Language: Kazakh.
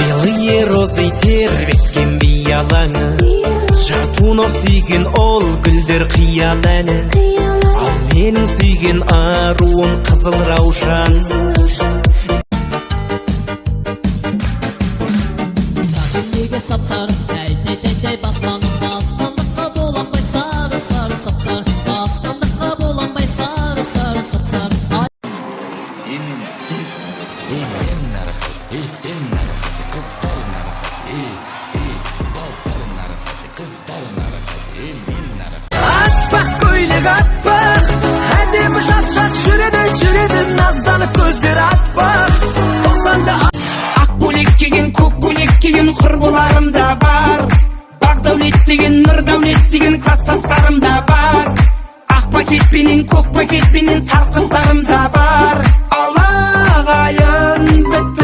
Белые розы тербеткен биялаңы, жатуын сүйген ол гүлдер қияләні. Ал менің сүйген аруым қызыл раушан. Неге сапсар, тәй басқаным басқандыққа боланбай сары сапсар, басқандыққа боланбай сары сапсар. Atpak көйлек atpak, әдемі шат жүреді, назданып көздері атпақ. 90'да ақ көйлек киген, көк көйлек киген құрбыларым да бар. Бақдәулет деген, нұрдәулет деген кластастарым да бар. Ақ пакетпенен, көк пакетпенен сарқылдарым да бар.